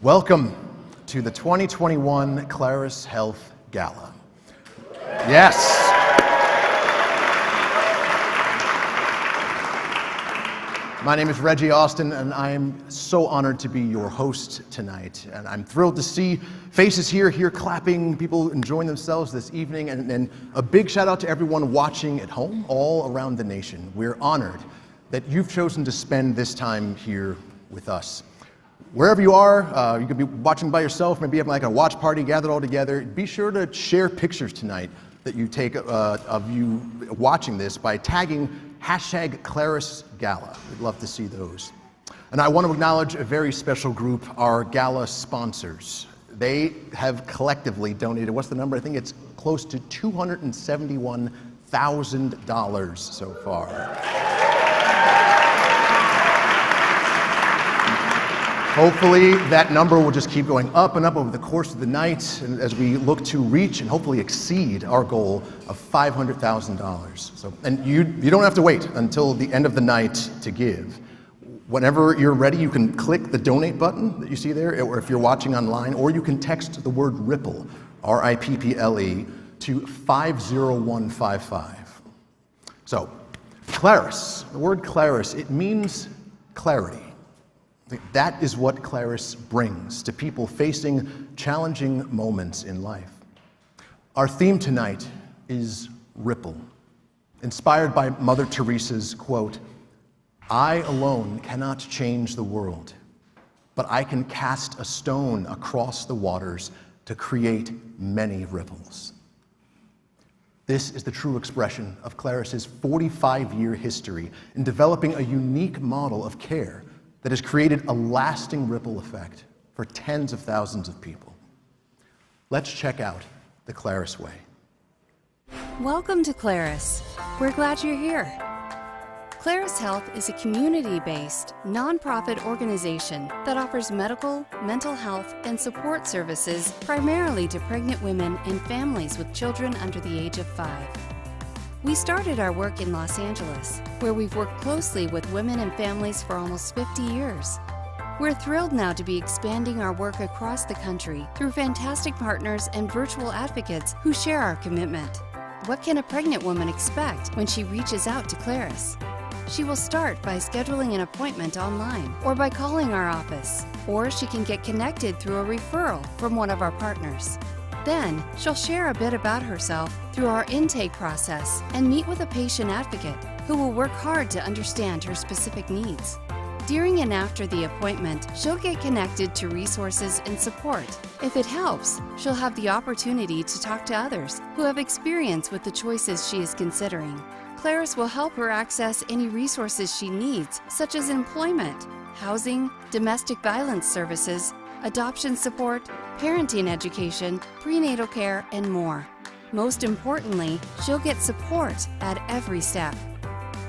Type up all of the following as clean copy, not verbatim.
Welcome to the 2021 Claris Health Gala. Yes. My name is Reggie Austin, and I am so honored to be your host tonight. And I'm thrilled to see faces here clapping, people enjoying themselves this evening, and a big shout out to everyone watching at home all around the nation. We're honored that you've chosen to spend this time here with us. Wherever you are, you could be watching by yourself, maybe having like a watch party gathered all together. Be sure to share pictures tonight that you take of you watching this by tagging #Claris Gala. We'd love to see those. And I want to acknowledge a very special group, our gala sponsors. They have collectively donated, what's the number? I think it's close to $271,000 so far. Hopefully that number will just keep going up and up over the course of the night as we look to reach and hopefully exceed our goal of $500,000. And you don't have to wait until the end of the night to give. Whenever you're ready, you can click the donate button that you see there, or if you're watching online, or you can text the word RIPPLE, R-I-P-P-L-E, to 50155. So, Claris, the word Claris, it means clarity. That is what Claris brings to people facing challenging moments in life. Our theme tonight is Ripple, inspired by Mother Teresa's quote, "I alone cannot change the world, but I can cast a stone across the waters to create many ripples." This is the true expression of Claris's 45-year history in developing a unique model of care that has created a lasting ripple effect for tens of thousands of people. Let's check out the Claris way. Welcome to Claris. We're glad you're here. Claris Health is a community-based, nonprofit organization that offers medical, mental health, and support services primarily to pregnant women and families with children under the age of 5. We started our work in Los Angeles, where we've worked closely with women and families for almost 50 years. We're thrilled now to be expanding our work across the country through fantastic partners and virtual advocates who share our commitment. What can a pregnant woman expect when she reaches out to Claris? She will start by scheduling an appointment online or by calling our office, or she can get connected through a referral from one of our partners. Then, she'll share a bit about herself through our intake process and meet with a patient advocate who will work hard to understand her specific needs. During and after the appointment, she'll get connected to resources and support. If it helps, she'll have the opportunity to talk to others who have experience with the choices she is considering. Claris will help her access any resources she needs, such as employment, housing, domestic violence services, adoption support, parenting education, prenatal care, and more. Most importantly, she'll get support at every step.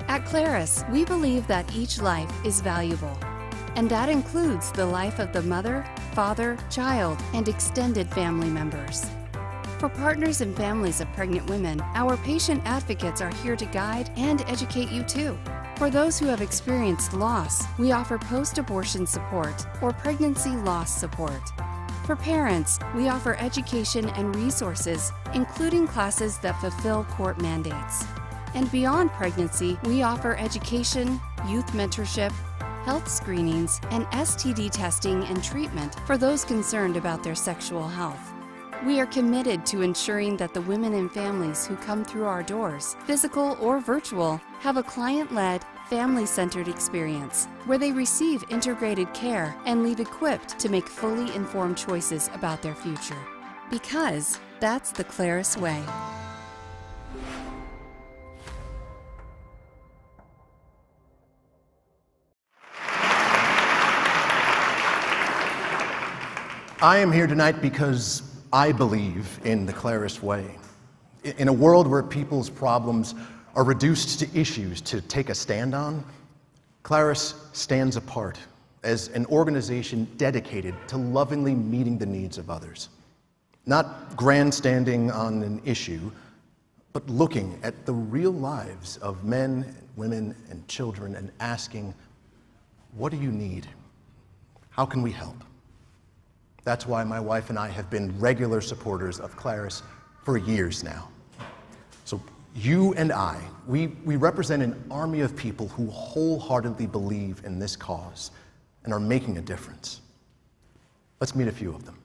At Claris, we believe that each life is valuable, and that includes the life of the mother, father, child, and extended family members. For partners and families of pregnant women, our patient advocates are here to guide and educate you too. For those who have experienced loss, we offer post-abortion support or pregnancy loss support. For parents, we offer education and resources, including classes that fulfill court mandates. And beyond pregnancy, we offer education, youth mentorship, health screenings, and STD testing and treatment for those concerned about their sexual health. We are committed to ensuring that the women and families who come through our doors, physical or virtual, have a client-led, family-centered experience where they receive integrated care and leave equipped to make fully informed choices about their future. Because that's the Claris way. I am here tonight because I believe in the Claris way. In a world where people's problems are reduced to issues to take a stand on, Claris stands apart as an organization dedicated to lovingly meeting the needs of others. Not grandstanding on an issue, but looking at the real lives of men, women, and children and asking, what do you need? How can we help? That's why my wife and I have been regular supporters of Claris for years now. So you and I, we represent an army of people who wholeheartedly believe in this cause and are making a difference. Let's meet a few of them.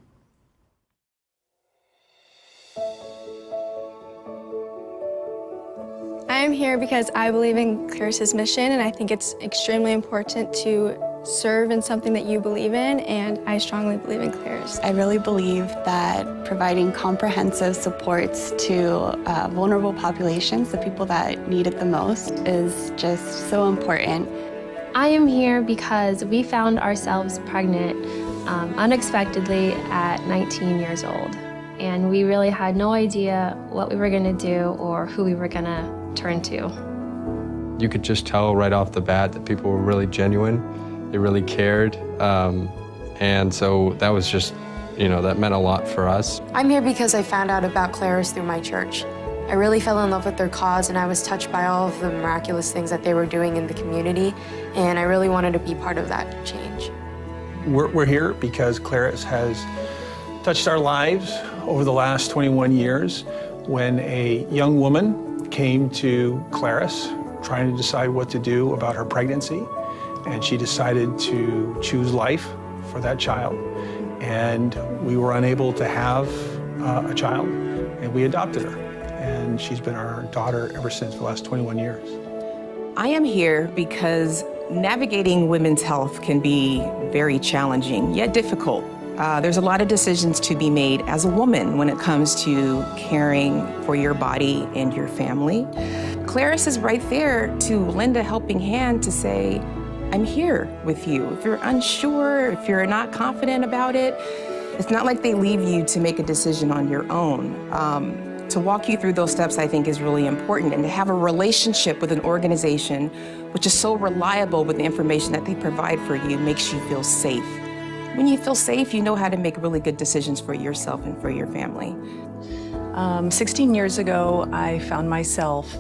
I am here because I believe in Claris's mission, and I think it's extremely important to serve in something that you believe in, and I strongly believe in Claris. I really believe that providing comprehensive supports to vulnerable populations, the people that need it the most, is just so important. I am here because we found ourselves pregnant unexpectedly at 19 years old. And we really had no idea what we were gonna do or who we were gonna turn to. You could just tell right off the bat that people were really genuine. They really cared. And so that was just, that meant a lot for us. I'm here because I found out about Claris through my church. I really fell in love with their cause, and I was touched by all of the miraculous things that they were doing in the community, and I really wanted to be part of that change. We're here because Claris has touched our lives over the last 21 years when a young woman came to Claris trying to decide what to do about her pregnancy, and she decided to choose life for that child. And we were unable to have a child, and we adopted her. And she's been our daughter ever since, the last 21 years. I am here because navigating women's health can be very challenging, yet difficult. There's a lot of decisions to be made as a woman when it comes to caring for your body and your family. Claris is right there to lend a helping hand to say, I'm here with you. If you're unsure, if you're not confident about it, it's not like they leave you to make a decision on your own. To walk you through those steps, I think, is really important, and to have a relationship with an organization which is so reliable with the information that they provide for you makes you feel safe. When you feel safe, you know how to make really good decisions for yourself and for your family. 16 years ago, I found myself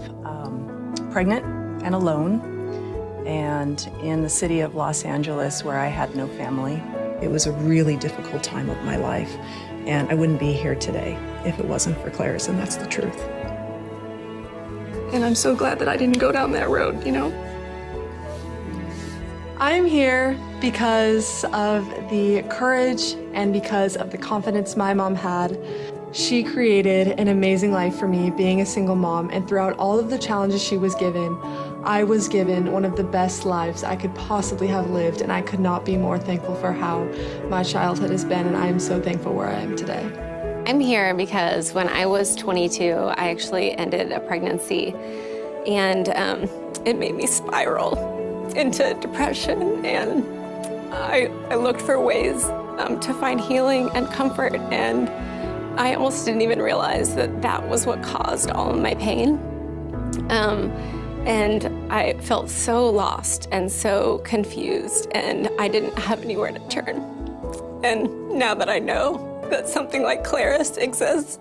pregnant and alone, and in the city of Los Angeles, where I had no family. It was a really difficult time of my life, and I wouldn't be here today if it wasn't for Claris, and that's the truth. And I'm so glad that I didn't go down that road, I'm here because of the courage and because of the confidence my mom had. She created an amazing life for me being a single mom, and throughout all of the challenges she was given, I was given one of the best lives I could possibly have lived, and I could not be more thankful for how my childhood has been, and I am so thankful where I am today. I'm here because when I was 22, I actually ended a pregnancy, and it made me spiral into depression, and I looked for ways to find healing and comfort, and I almost didn't even realize that that was what caused all of my pain. And I felt so lost and so confused, and I didn't have anywhere to turn. And now that I know that something like Claris exists,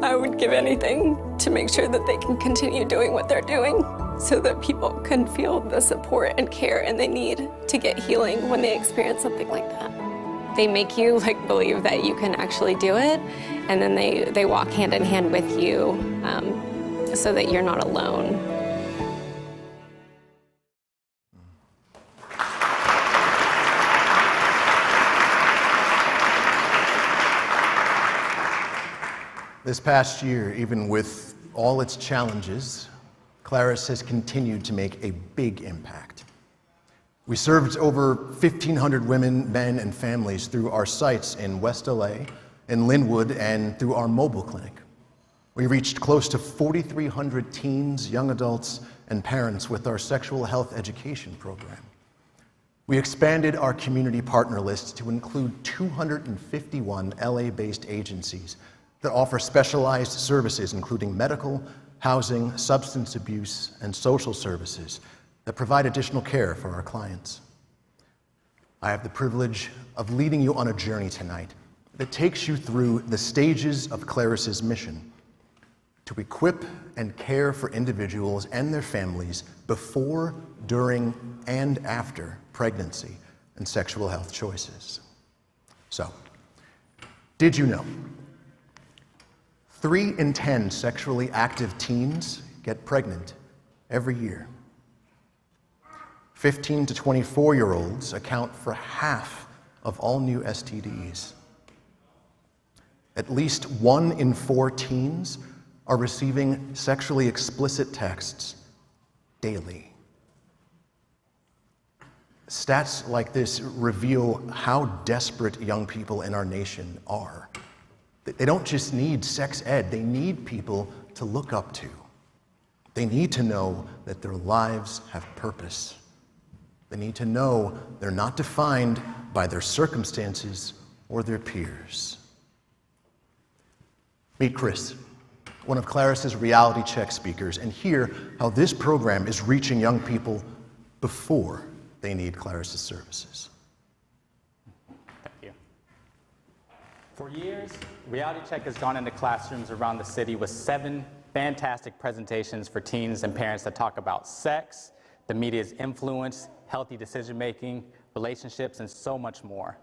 I would give anything to make sure that they can continue doing what they're doing so that people can feel the support and care and they need to get healing when they experience something like that. They make you believe that you can actually do it, and then they walk hand in hand with you so that you're not alone. This past year, even with all its challenges, Claris has continued to make a big impact. We served over 1,500 women, men, and families through our sites in West LA, in Linwood, and through our mobile clinic. We reached close to 4,300 teens, young adults, and parents with our sexual health education program. We expanded our community partner list to include 251 LA-based agencies that offer specialized services, including medical, housing, substance abuse, and social services that provide additional care for our clients. I have the privilege of leading you on a journey tonight that takes you through the stages of Claris's mission to equip and care for individuals and their families before, during, and after pregnancy and sexual health choices. So, Did you know 3 in 10 sexually active teens get pregnant every year? 15 to 24-year-olds account for half of all new STDs. At least 1 in 4 teens are receiving sexually explicit texts daily. Stats like this reveal how desperate young people in our nation are. They don't just need sex ed, they need people to look up to. They need to know that their lives have purpose. They need to know they're not defined by their circumstances or their peers. Meet Chris, one of Claris's reality check speakers, and hear how this program is reaching young people before they need Claris's services. Thank you. For years, Reality Check has gone into classrooms around the city with 7 fantastic presentations for teens and parents that talk about sex, the media's influence, healthy decision-making, relationships, and so much more.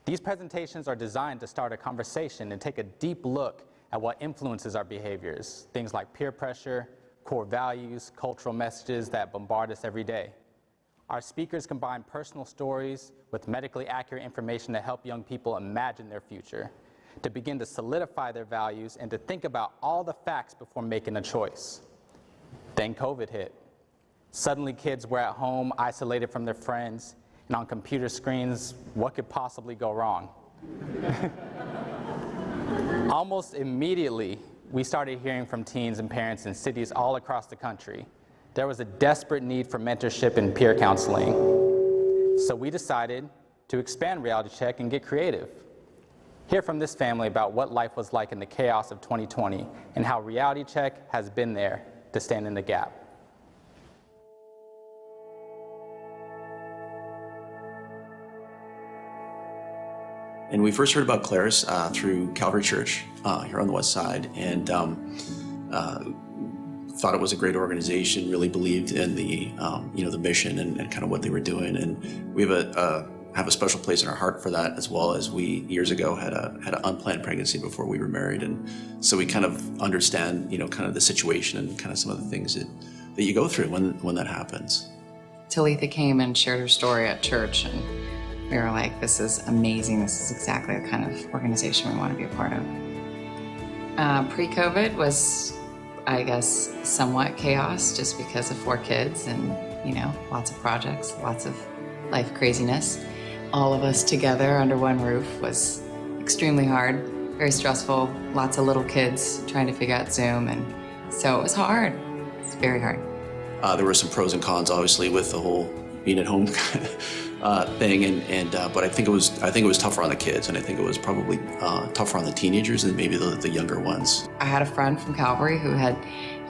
These presentations are designed to start a conversation and take a deep look at what influences our behaviors, things like peer pressure, core values, cultural messages that bombard us every day. Our speakers combine personal stories with medically accurate information to help young people imagine their future, to begin to solidify their values, and to think about all the facts before making a choice. Then COVID hit. Suddenly kids were at home, isolated from their friends, and on computer screens, what could possibly go wrong? Almost immediately, we started hearing from teens and parents in cities all across the country. There was a desperate need for mentorship and peer counseling. So we decided to expand Reality Check and get creative. Hear from this family about what life was like in the chaos of 2020 and how Reality Check has been there to stand in the gap. And we first heard about Claris through Calvary Church here on the West Side, and thought it was a great organization. Really believed in the the mission and kind of what they were doing, and we have a special place in our heart for that, as well as we years ago had an unplanned pregnancy before we were married, and so we kind of understand kind of the situation and kind of some of the things that you go through when that happens. Talitha came and shared her story at church, and we were like, this is amazing. This is exactly the kind of organization we want to be a part of. Pre-COVID was, I guess, somewhat chaos just because of 4 kids and, lots of projects, lots of life craziness. All of us together under one roof was extremely hard, very stressful, lots of little kids trying to figure out Zoom, and so it was hard. It's very hard. There were some pros and cons, obviously, with the whole being at home thing, but I think it was tougher on the kids, and I think it was probably tougher on the teenagers and maybe the younger ones. I had a friend from Calvary who had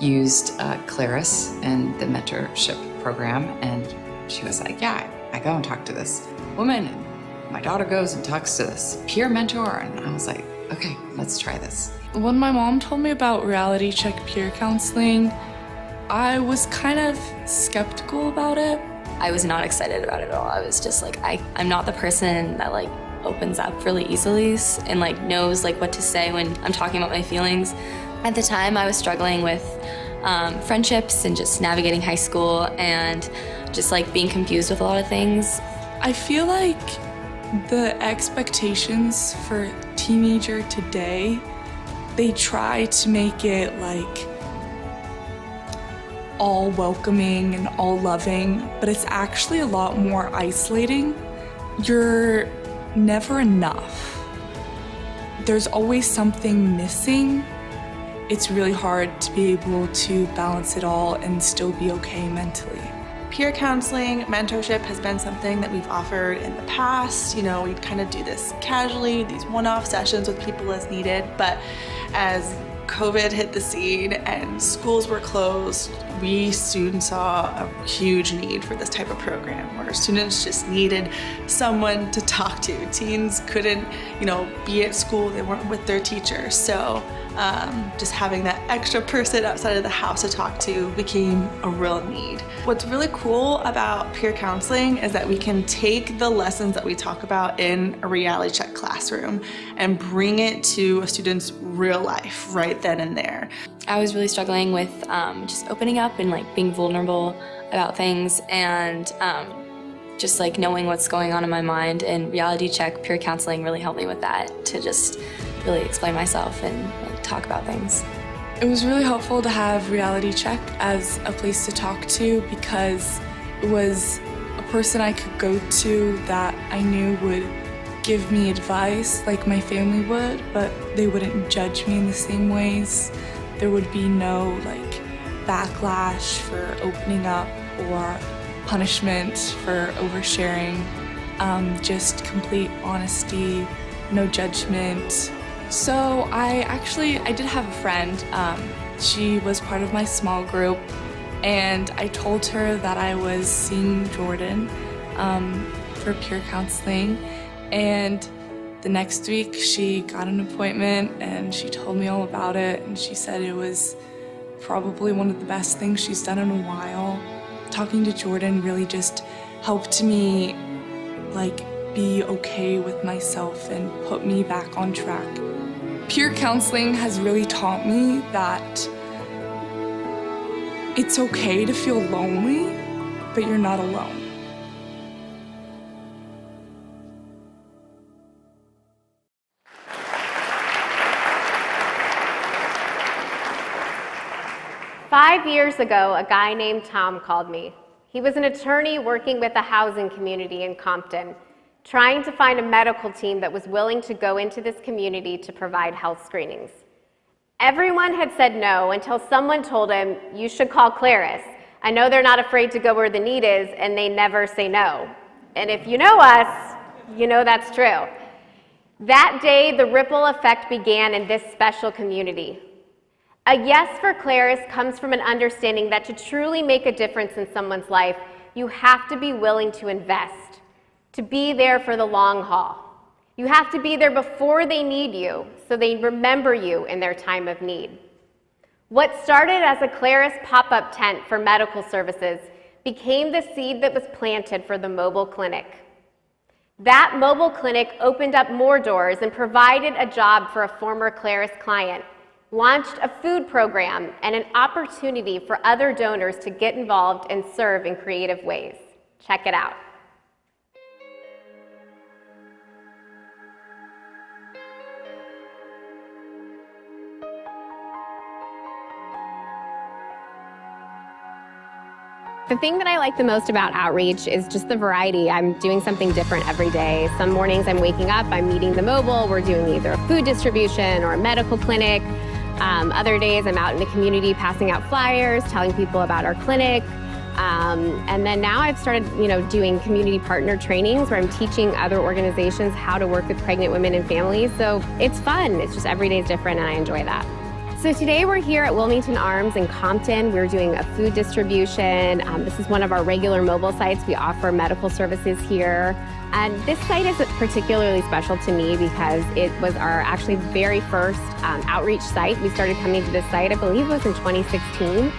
used Claris and the mentorship program, and she was like, yeah, I go and talk to this woman, and my daughter goes and talks to this peer mentor, and I was like, okay, let's try this. When my mom told me about Reality Check peer counseling, I was kind of skeptical about it. I was not excited about it at all. I was just like, I'm not the person that opens up really easily and knows what to say when I'm talking about my feelings. At the time, I was struggling with friendships and just navigating high school and just being confused with a lot of things. I feel like the expectations for teenager today, they try to make it all welcoming and all loving, but it's actually a lot more isolating. You're never enough. There's always something missing. It's really hard to be able to balance it all and still be okay mentally. Peer counseling, mentorship has been something that we've offered in the past. We'd kind of do this casually, these one-off sessions with people as needed, but as COVID hit the scene and schools were closed, we soon saw a huge need for this type of program where students just needed someone to talk to. Teens couldn't, be at school, they weren't with their teachers. So just having that extra person outside of the house to talk to became a real need. What's really cool about peer counseling is that we can take the lessons that we talk about in a reality check classroom and bring it to a student's real life right then and there. I was really struggling with just opening up and like being vulnerable about things, and just like knowing what's going on in my mind, and reality check peer counseling really helped me with that, to just really explain myself and like talk about things. It was really helpful to have reality check as a place to talk to, because it was a person I could go to that I knew would give me advice like my family would, but they wouldn't judge me in the same ways. There would be no like backlash for opening up or punishment for oversharing, just complete honesty, no judgment. So I did have a friend. She was part of my small group, and I told her that I was seeing Jordan for peer counseling, and the next week she got an appointment and she told me all about it, and she said it was probably one of the best things she's done in a while. Talking to Jordan really just helped me like be okay with myself and put me back on track. Peer counseling has really taught me that it's okay to feel lonely, but you're not alone. Five years ago, a guy named Tom called me. He was an attorney working with a housing community in Compton, trying to find a medical team that was willing to go into this community to provide health screenings. Everyone had said no until someone told him, "You should call Claris. I know they're not afraid to go where the need is, and they never say no." And if you know us, you know that's true. That day, the ripple effect began in this special community. A yes for Claris comes from an understanding that to truly make a difference in someone's life, you have to be willing to invest, to be there for the long haul. You have to be there before they need you, so they remember you in their time of need. What started as a Claris pop-up tent for medical services became the seed that was planted for the mobile clinic. That mobile clinic opened up more doors and provided a job for a former Claris client, launched a food program, and an opportunity for other donors to get involved and serve in creative ways. Check it out. The thing that I like the most about outreach is just the variety. I'm doing something different every day. Some mornings I'm waking up, I'm meeting the mobile, we're doing either a food distribution or a medical clinic. Other days I'm out in the community passing out flyers, telling people about our clinic. And then now I've started, doing community partner trainings where I'm teaching other organizations how to work with pregnant women and families. So it's fun. It's just every day is different, and I enjoy that. So today we're here at Wilmington Arms in Compton. We're doing a food distribution. This is one of our regular mobile sites. We offer medical services here. And this site is particularly special to me because it was our actually very first outreach site. We started coming to this site, I believe it was in 2016.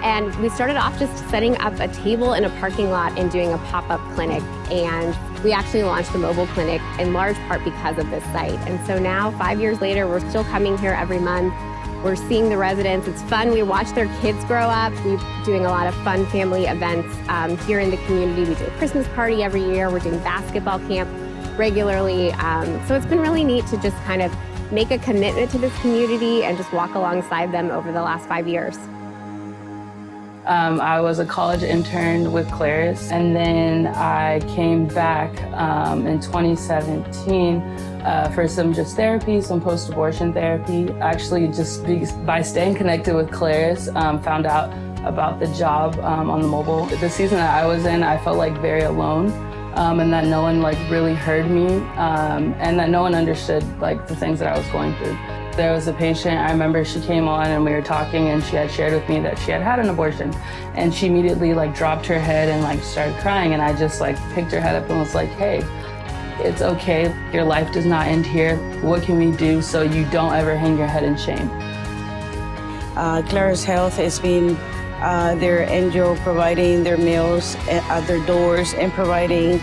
And we started off just setting up a table in a parking lot and doing a pop-up clinic. And we actually launched the mobile clinic in large part because of this site. And so now, 5 years later, we're still coming here every month. We're seeing the residents. It's fun. We watch their kids grow up. We're doing a lot of fun family events here in the community. We do a Christmas party every year. We're doing basketball camp regularly. So it's been really neat to just kind of make a commitment to this community and just walk alongside them over the last 5 years. I was a college intern with Claris, and then I came back in 2017 for some just therapy, some post-abortion therapy. Actually, just by staying connected with Claris, found out about the job on the mobile. The season that I was in, I felt like very alone, and that no one really heard me, and that no one understood the things that I was going through. There was a patient, I remember she came on and we were talking, and she had shared with me that she had had an abortion, and she immediately dropped her head and started crying, and I just picked her head up and was like, hey, it's okay. Your life does not end here. What can we do so you don't ever hang your head in shame? Claris Health has been their angel, providing their meals at their doors and providing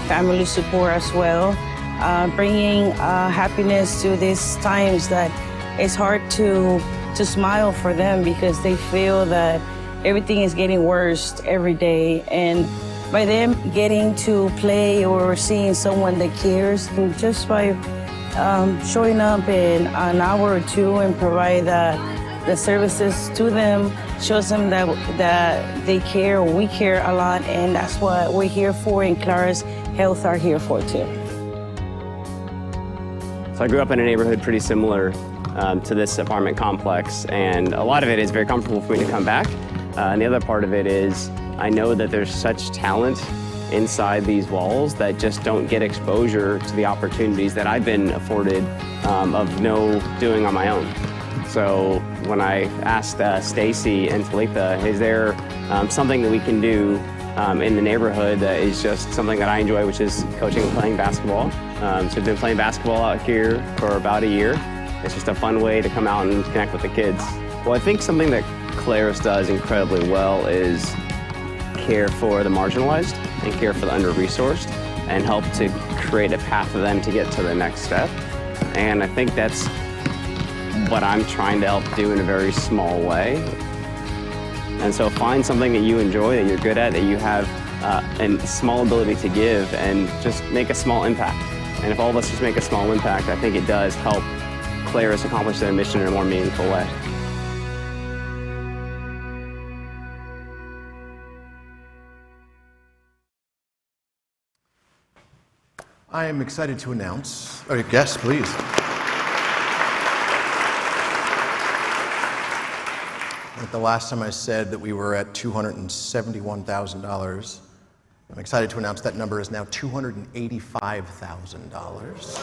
family support as well, bringing happiness to these times that it's hard to smile for them because they feel that everything is getting worse every day. And by them getting to play or seeing someone that cares, and just by showing up in an hour or two and provide the services to them, shows them that they care, or we care a lot, and that's what we're here for, and Claris Health are here for too. So I grew up in a neighborhood pretty similar to this apartment complex, and a lot of it is very comfortable for me to come back. And the other part of it is I know that there's such talent inside these walls that just don't get exposure to the opportunities that I've been afforded of doing on my own. So when I asked Stacy and Talitha, is there something that we can do in the neighborhood that is just something that I enjoy, which is coaching and playing basketball. So I've been playing basketball out here for about a year. It's just a fun way to come out and connect with the kids. Well, I think something that Claris does incredibly well is care for the marginalized and care for the under-resourced and help to create a path for them to get to the next step. And I think that's what I'm trying to help do in a very small way. And so find something that you enjoy, that you're good at, that you have a small ability to give, and just make a small impact. And if all of us just make a small impact, I think it does help Claris accomplish their mission in a more meaningful way. I am excited to announce, yes, please. The last time I said that we were at $271,000, I'm excited to announce that number is now $285,000.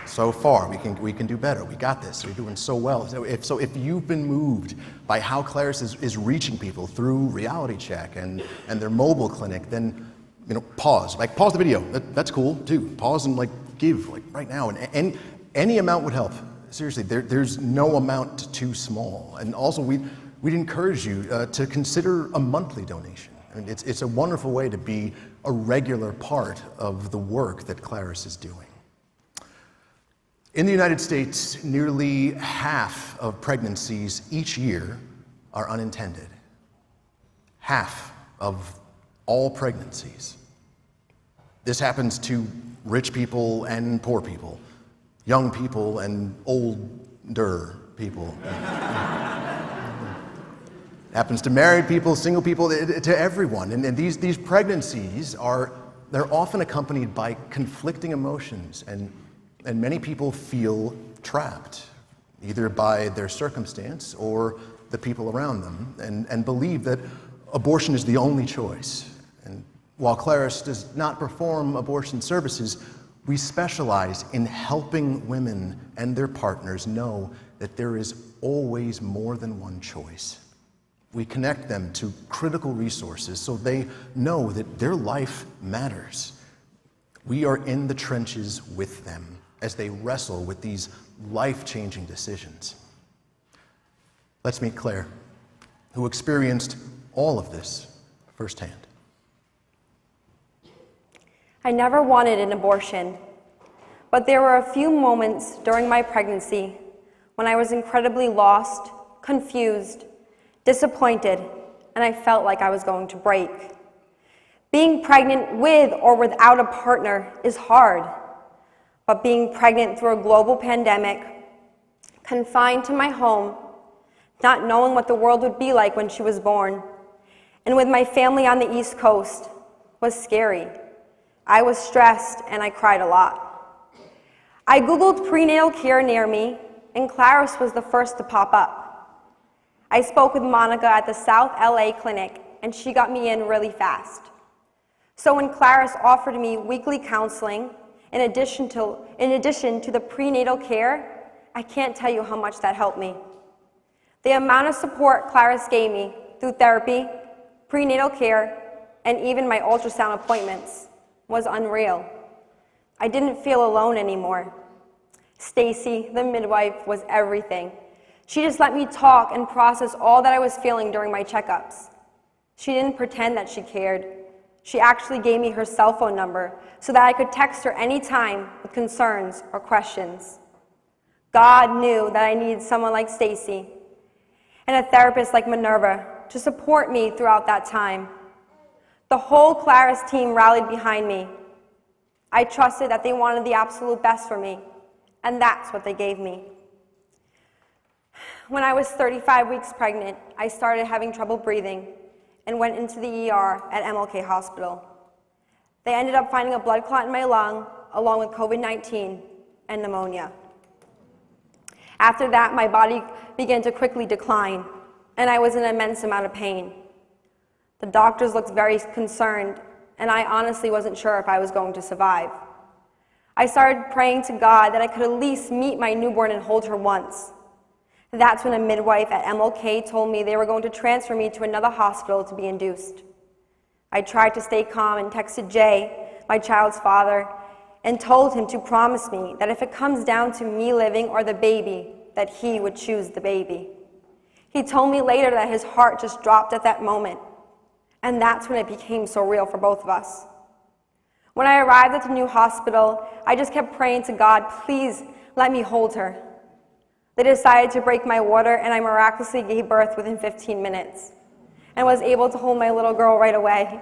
So far, we can do better. We got this. We're doing so well. So if you've been moved by how Claris is reaching people through Reality Check and their mobile clinic, then pause. Pause the video. That's cool too. Pause and give right now. And any amount would help. Seriously, there's no amount too small. And also, we'd encourage you to consider a monthly donation. I mean, it's a wonderful way to be a regular part of the work that Claris is doing. In the United States, nearly half of pregnancies each year are unintended. Half of all pregnancies. This happens to rich people and poor people, young people and older people. Happens to married people, single people, to everyone. And these pregnancies they're often accompanied by conflicting emotions, and many people feel trapped, either by their circumstance or the people around them, and believe that abortion is the only choice. And while Claris does not perform abortion services, we specialize in helping women and their partners know that there is always more than one choice. We connect them to critical resources so they know that their life matters. We are in the trenches with them as they wrestle with these life-changing decisions. Let's meet Claire, who experienced all of this firsthand. I never wanted an abortion, but there were a few moments during my pregnancy when I was incredibly lost, confused, disappointed, and I felt like I was going to break. Being pregnant with or without a partner is hard, but being pregnant through a global pandemic, confined to my home, not knowing what the world would be like when she was born, and with my family on the East Coast, was scary. I was stressed and I cried a lot. I Googled prenatal care near me, and Claris was the first to pop up. I spoke with Monica at the South LA clinic, and she got me in really fast. So when Claris offered me weekly counseling, in addition to the prenatal care, I can't tell you how much that helped me. The amount of support Claris gave me through therapy, prenatal care, and even my ultrasound appointments was unreal. I didn't feel alone anymore. Stacy, the midwife, was everything. She just let me talk and process all that I was feeling during my checkups. She didn't pretend that she cared. She actually gave me her cell phone number so that I could text her anytime with concerns or questions. God knew that I needed someone like Stacy and a therapist like Minerva to support me throughout that time. The whole Claris team rallied behind me. I trusted that they wanted the absolute best for me, and that's what they gave me. When I was 35 weeks pregnant, I started having trouble breathing and went into the ER at MLK Hospital. They ended up finding a blood clot in my lung, along with COVID-19 and pneumonia. After that, my body began to quickly decline, and I was in an immense amount of pain. The doctors looked very concerned, and I honestly wasn't sure if I was going to survive. I started praying to God that I could at least meet my newborn and hold her once. That's when a midwife at MLK told me they were going to transfer me to another hospital to be induced. I tried to stay calm and texted Jay, my child's father, and told him to promise me that if it comes down to me living or the baby, that he would choose the baby. He told me later that his heart just dropped at that moment, and that's when it became so real for both of us. When I arrived at the new hospital, I just kept praying to God, please let me hold her. They decided to break my water, and I miraculously gave birth within 15 minutes and was able to hold my little girl right away.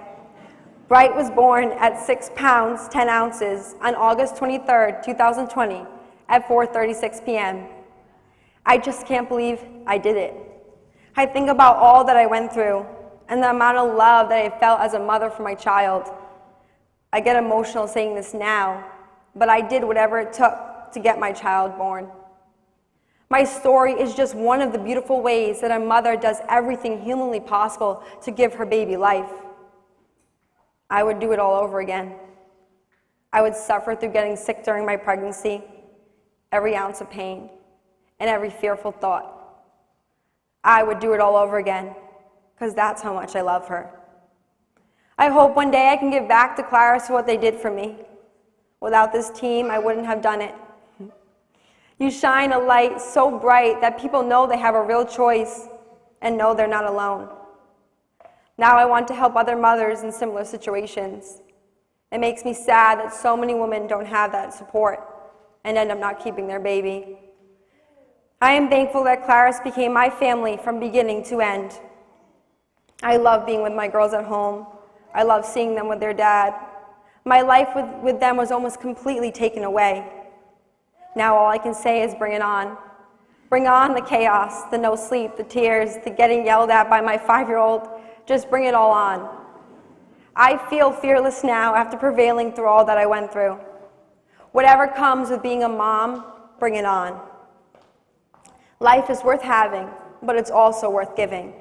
Bright was born at 6 pounds, 10 ounces on August 23rd, 2020 at 4:36 p.m. I just can't believe I did it. I think about all that I went through and the amount of love that I felt as a mother for my child. I get emotional saying this now, but I did whatever it took to get my child born. My story is just one of the beautiful ways that a mother does everything humanly possible to give her baby life. I would do it all over again. I would suffer through getting sick during my pregnancy, every ounce of pain, and every fearful thought. I would do it all over again, because that's how much I love her. I hope one day I can give back to Claris for what they did for me. Without this team, I wouldn't have done it. You shine a light so bright that people know they have a real choice and know they're not alone. Now I want to help other mothers in similar situations. It makes me sad that so many women don't have that support and end up not keeping their baby. I am thankful that Claris became my family from beginning to end. I love being with my girls at home. I love seeing them with their dad. My life with them was almost completely taken away. Now all I can say is bring it on. Bring on the chaos, the no sleep, the tears, the getting yelled at by my 5-year-old. Just bring it all on. I feel fearless now after prevailing through all that I went through. Whatever comes with being a mom, bring it on. Life is worth having, but it's also worth giving.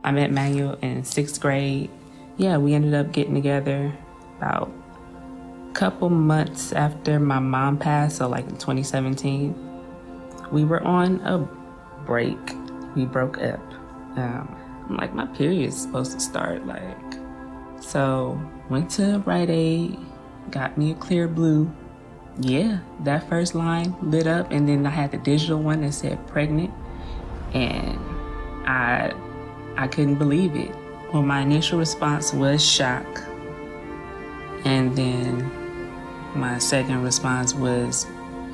I met Manuel in 6th grade. Yeah, we ended up getting together about a couple months after my mom passed, so like in 2017. We were on a break. We broke up. I'm like, my period's supposed to start, so went to Rite Aid, got me a clear blue. Yeah, that first line lit up, and then I had the digital one that said pregnant, and I couldn't believe it. Well, my initial response was shock, and then my second response was,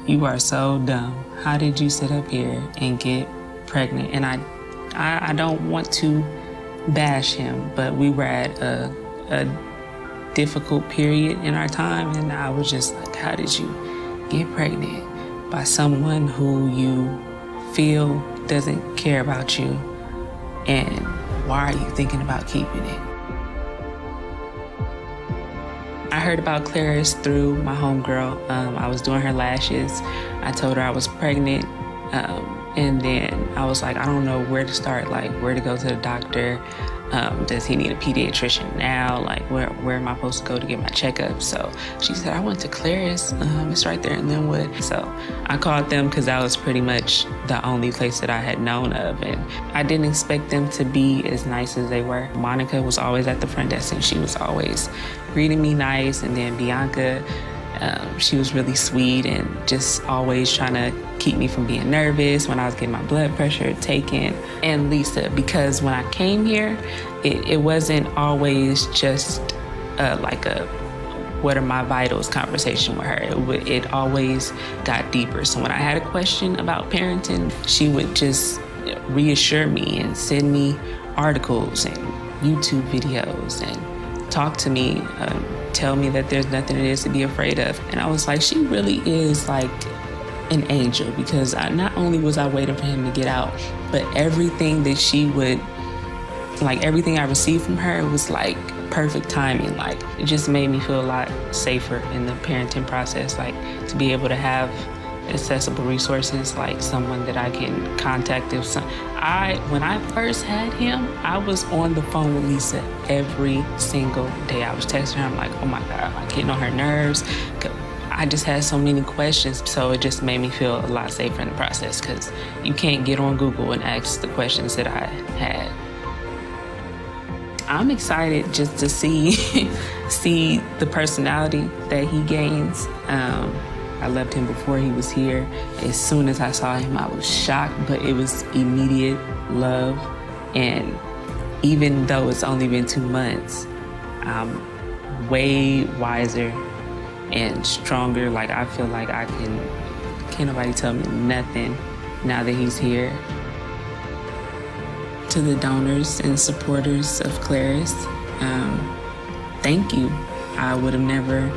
you are so dumb. How did you sit up here and get pregnant? And I don't want to bash him, but we were at a difficult period in our time, and I was just like, how did you get pregnant by someone who you feel doesn't care about you, and why are you thinking about keeping it? I heard about Claris through my homegirl. I was doing her lashes. I told her I was pregnant, And then I was like, I don't know where to start, like where to go to the doctor. Does he need a pediatrician now? Like where am I supposed to go to get my checkup? So she said, I went to Claris, it's right there in Linwood. So I called them because that was pretty much the only place that I had known of. And I didn't expect them to be as nice as they were. Monica was always at the front desk and she was always greeting me nice. And then Bianca, she was really sweet and just always trying to keep me from being nervous when I was getting my blood pressure taken. And Lisa, because when I came here, it wasn't always just like a what are my vitals conversation with her. It always got deeper. So when I had a question about parenting, she would just reassure me and send me articles and YouTube videos and talk to me, tell me that there's nothing it is to be afraid of. And I was like, she really is like an angel, because not only was I waiting for him to get out, but everything that she would, like everything I received from her was like perfect timing. Like it just made me feel a lot safer in the parenting process, like to be able to have accessible resources, like someone that I can contact if when I first had him, I was on the phone with Lisa every single day. I was texting her, I'm like, oh my God, I'm like getting on her nerves. I just had so many questions, so it just made me feel a lot safer in the process, because you can't get on Google and ask the questions that I had. I'm excited just to see the personality that he gains. I loved him before he was here. As soon as I saw him, I was shocked, but it was immediate love. And even though it's only been 2 months, I'm way wiser and stronger. Like I feel like can't nobody tell me nothing now that he's here. To the donors and supporters of Claris, thank you. I would have never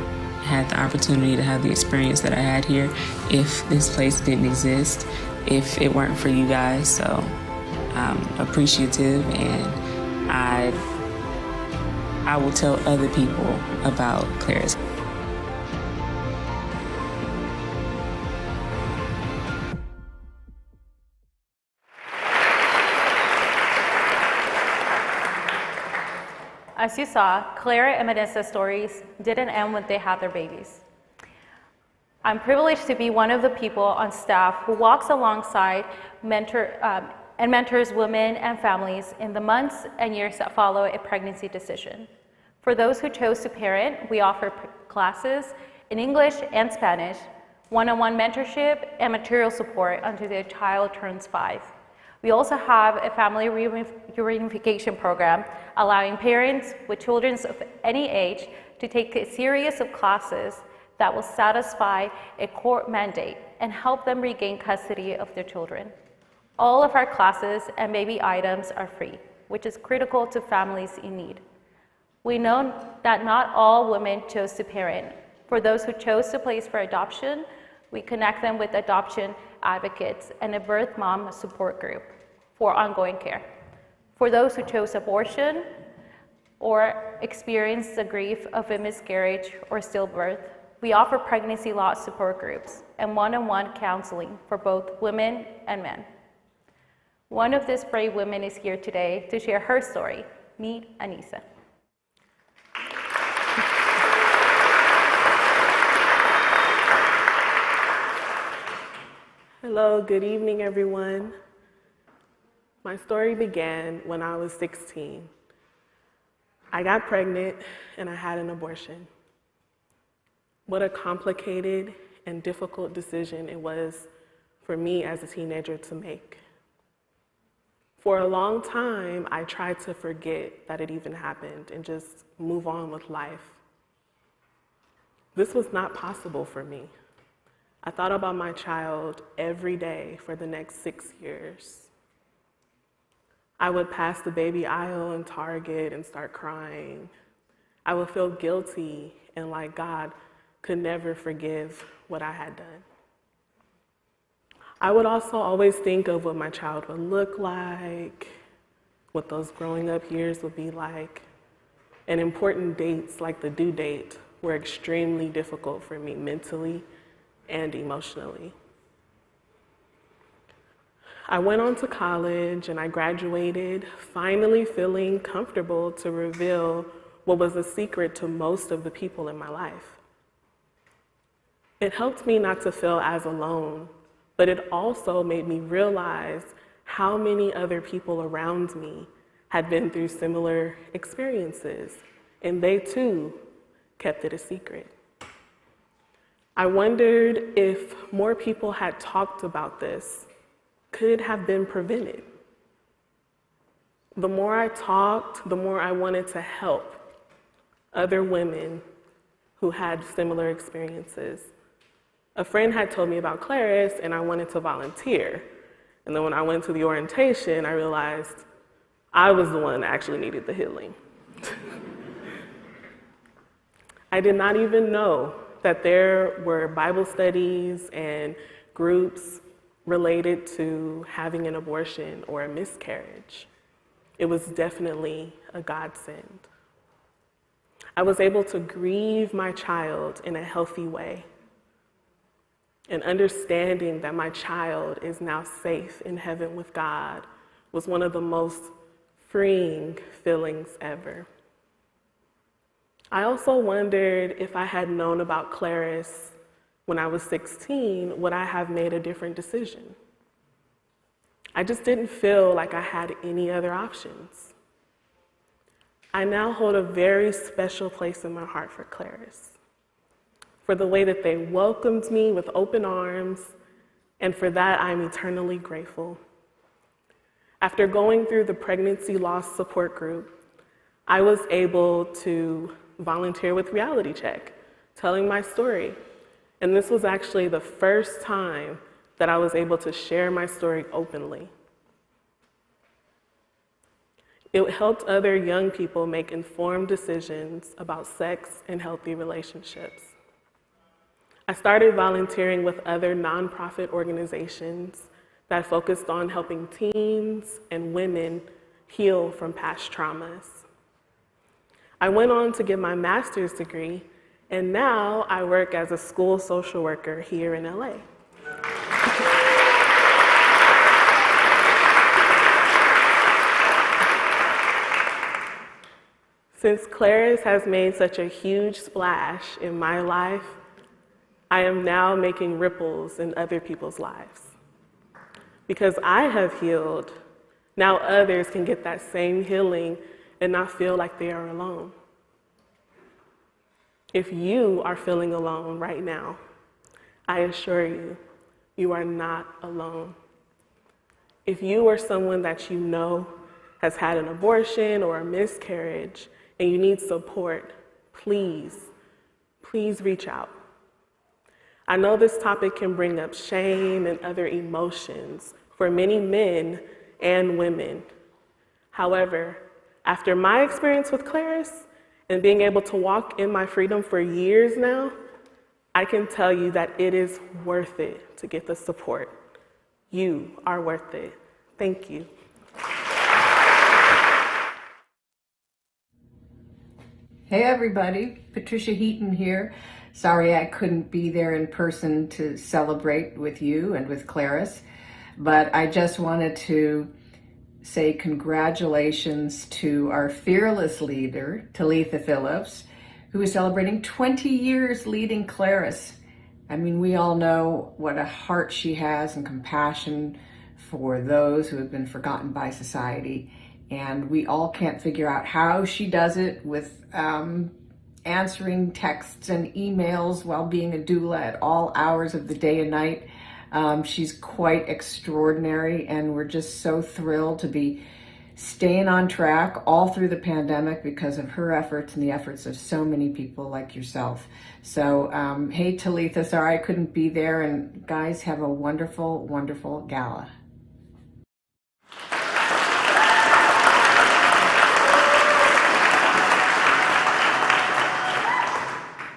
had the opportunity to have the experience that I had here if this place didn't exist, if it weren't for you guys. So I'm appreciative, and I will tell other people about Claris. As you saw, Clara and Vanessa's stories didn't end when they had their babies. I'm privileged to be one of the people on staff who walks alongside and mentors women and families in the months and years that follow a pregnancy decision. For those who chose to parent, we offer classes in English and Spanish, one-on-one mentorship, and material support until their child turns 5. We also have a family reunification program allowing parents with children of any age to take a series of classes that will satisfy a court mandate and help them regain custody of their children. All of our classes and baby items are free, which is critical to families in need. We know that not all women chose to parent. For those who chose to place for adoption, we connect them with adoption advocates and a birth mom support group for ongoing care. For those who chose abortion or experienced the grief of a miscarriage or stillbirth, we offer pregnancy loss support groups and one-on-one counseling for both women and men. One of these brave women is here today to share her story. Meet Anissa. Hello, good evening, everyone. My story began when I was 16. I got pregnant and I had an abortion. What a complicated and difficult decision it was for me as a teenager to make. For a long time, I tried to forget that it even happened and just move on with life. This was not possible for me. I thought about my child every day for the next 6 years. I would pass the baby aisle in Target and start crying. I would feel guilty and like God could never forgive what I had done. I would also always think of what my child would look like, what those growing up years would be like, and important dates like the due date were extremely difficult for me mentally and emotionally. I went on to college and I graduated, finally feeling comfortable to reveal what was a secret to most of the people in my life. It helped me not to feel as alone, but it also made me realize how many other people around me had been through similar experiences, and they too kept it a secret. I wondered if more people had talked about this, could it have been prevented? The more I talked, the more I wanted to help other women who had similar experiences. A friend had told me about Claris, and I wanted to volunteer. And then when I went to the orientation, I realized I was the one that actually needed the healing. I did not even know that there were Bible studies and groups related to having an abortion or a miscarriage. It was definitely a godsend. I was able to grieve my child in a healthy way, and understanding that my child is now safe in heaven with God was one of the most freeing feelings ever. I also wondered if I had known about Claris when I was 16, would I have made a different decision? I just didn't feel like I had any other options. I now hold a very special place in my heart for Claris, for the way that they welcomed me with open arms, and for that I'm eternally grateful. After going through the pregnancy loss support group, I was able to volunteer with Reality Check, telling my story. And this was actually the first time that I was able to share my story openly. It helped other young people make informed decisions about sex and healthy relationships. I started volunteering with other nonprofit organizations that focused on helping teens and women heal from past traumas. I went on to get my master's degree, and now I work as a school social worker here in LA. Since Claris has made such a huge splash in my life, I am now making ripples in other people's lives. Because I have healed, now others can get that same healing and not feel like they are alone. If you are feeling alone right now, I assure you, you are not alone. If you or someone that you know has had an abortion or a miscarriage and you need support, please, please reach out. I know this topic can bring up shame and other emotions for many men and women. However, after my experience with Claris and being able to walk in my freedom for years now, I can tell you that it is worth it to get the support. You are worth it. Thank you. Hey everybody, Patricia Heaton here. Sorry I couldn't be there in person to celebrate with you and with Claris, but I just wanted to say congratulations to our fearless leader, Talitha Phillips, who is celebrating 20 years leading Claris. I mean, we all know what a heart she has and compassion for those who have been forgotten by society. And we all can't figure out how she does it with answering texts and emails while being a doula at all hours of the day and night. She's quite extraordinary, and we're just so thrilled to be staying on track all through the pandemic because of her efforts and the efforts of so many people like yourself. So, hey Talitha, sorry I couldn't be there, and guys, have a wonderful, wonderful gala.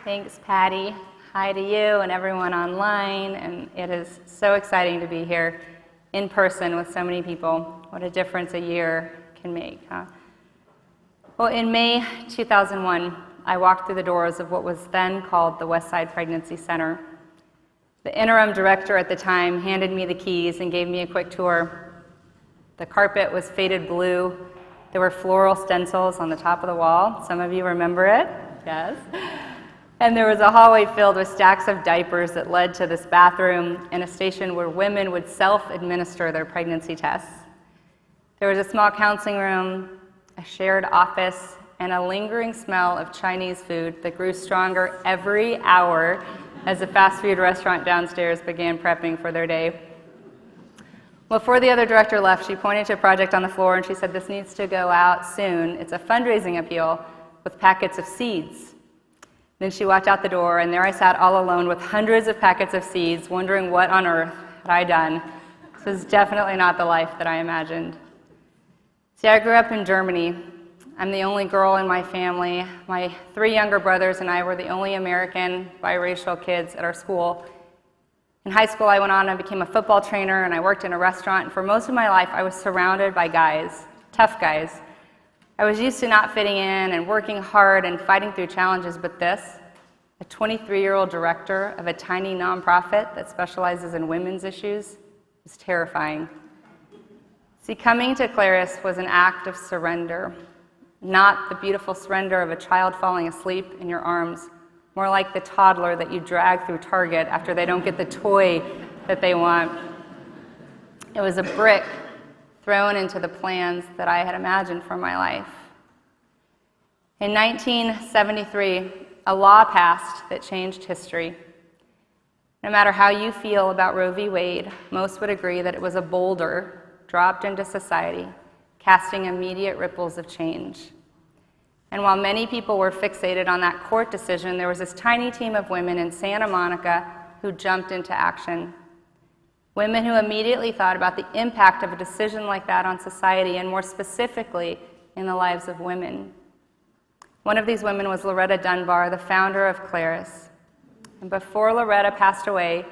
Thanks, Patty. Hi to you and everyone online, and it is so exciting to be here in person with so many people. What a difference a year can make, huh? Well, in May 2001, I walked through the doors of what was then called the Westside Pregnancy Center. The interim director at the time handed me the keys and gave me a quick tour. The carpet was faded blue. There were floral stencils on the top of the wall. Some of you remember it, yes. And there was a hallway filled with stacks of diapers that led to this bathroom and a station where women would self-administer their pregnancy tests. There was a small counseling room, a shared office, and a lingering smell of Chinese food that grew stronger every hour as the fast food restaurant downstairs began prepping for their day. Before the other director left, she pointed to a project on the floor and she said, "This needs to go out soon. It's a fundraising appeal with packets of seeds." Then she walked out the door, and there I sat all alone with hundreds of packets of seeds, wondering what on earth had I done. This was definitely not the life that I imagined. See, I grew up in Germany. I'm the only girl in my family. My 3 younger brothers and I were the only American biracial kids at our school. In high school, I went on and became a football trainer, and I worked in a restaurant. And for most of my life, I was surrounded by guys, tough guys. I was used to not fitting in and working hard and fighting through challenges, but this, a 23-year-old director of a tiny nonprofit that specializes in women's issues, was terrifying. See, coming to Claris was an act of surrender, not the beautiful surrender of a child falling asleep in your arms, more like the toddler that you drag through Target after they don't get the toy that they want. It was a brick thrown into the plans that I had imagined for my life. In 1973, a law passed that changed history. No matter how you feel about Roe v. Wade, most would agree that it was a boulder dropped into society, casting immediate ripples of change. And while many people were fixated on that court decision, there was this tiny team of women in Santa Monica who jumped into action. Women who immediately thought about the impact of a decision like that on society, and more specifically, in the lives of women. One of these women was Loretta Dunbar, the founder of Claris. And before Loretta passed away,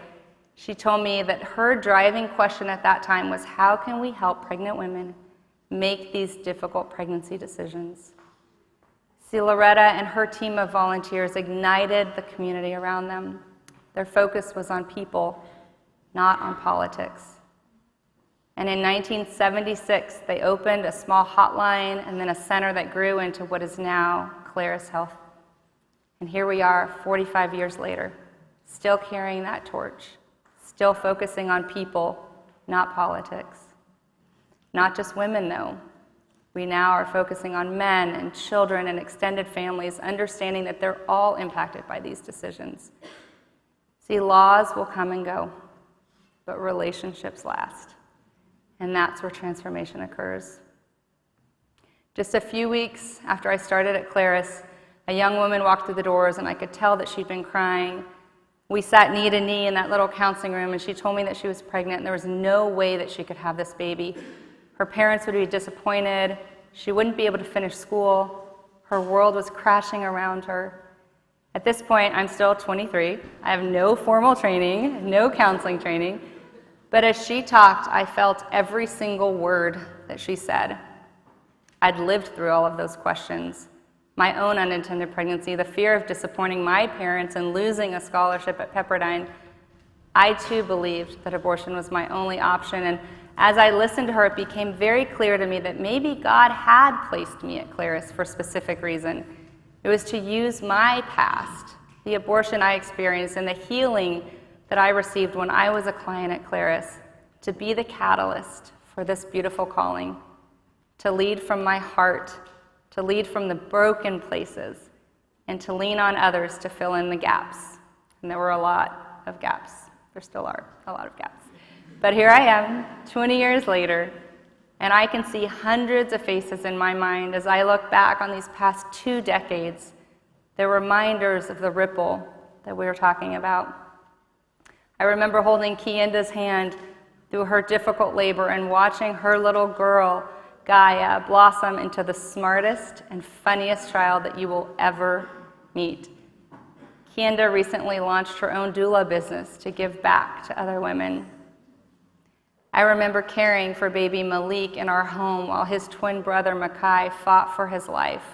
she told me that her driving question at that time was, how can we help pregnant women make these difficult pregnancy decisions? See, Loretta and her team of volunteers ignited the community around them. Their focus was on people, not on politics. And in 1976, they opened a small hotline and then a center that grew into what is now Claris Health. And here we are, 45 years later, still carrying that torch, still focusing on people, not politics. Not just women, though. We now are focusing on men and children and extended families, understanding that they're all impacted by these decisions. See, laws will come and go, but relationships last. And that's where transformation occurs. Just a few weeks after I started at Claris, a young woman walked through the doors, and I could tell that she'd been crying. We sat knee to knee in that little counseling room, and she told me that she was pregnant, and there was no way that she could have this baby. Her parents would be disappointed. She wouldn't be able to finish school. Her world was crashing around her. At this point, I'm still 23. I have no formal training, no counseling training. But as she talked, I felt every single word that she said. I'd lived through all of those questions. My own unintended pregnancy, the fear of disappointing my parents and losing a scholarship at Pepperdine. I too believed that abortion was my only option, and as I listened to her, it became very clear to me that maybe God had placed me at Claris for a specific reason. It was to use my past, the abortion I experienced, and the healing that I received when I was a client at Claris, to be the catalyst for this beautiful calling, to lead from my heart, to lead from the broken places, and to lean on others to fill in the gaps. And there were a lot of gaps. There still are a lot of gaps. But here I am, 20 years later, and I can see hundreds of faces in my mind as I look back on these past 2 decades. They're reminders of the ripple that we were talking about. I remember holding Kienda's hand through her difficult labor and watching her little girl, Gaia, blossom into the smartest and funniest child that you will ever meet. Kienda recently launched her own doula business to give back to other women. I remember caring for baby Malik in our home while his twin brother Makai fought for his life.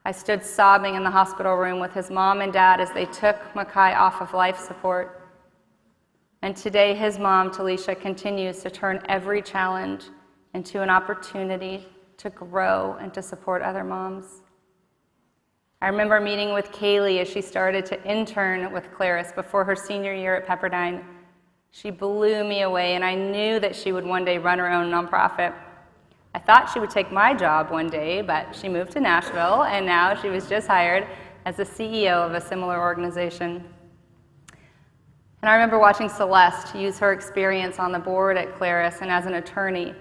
I stood sobbing in the hospital room with his mom and dad as they took Makai off of life support And today, his mom, Talisha, continues to turn every challenge into an opportunity to grow and to support other moms. I remember meeting with Kaylee as she started to intern with Claris before her senior year at Pepperdine. She blew me away, and I knew that she would one day run her own nonprofit. I thought she would take my job one day, but she moved to Nashville, and now she was just hired as the CEO of a similar organization. And I remember watching Celeste use her experience on the board at Claris and as an attorney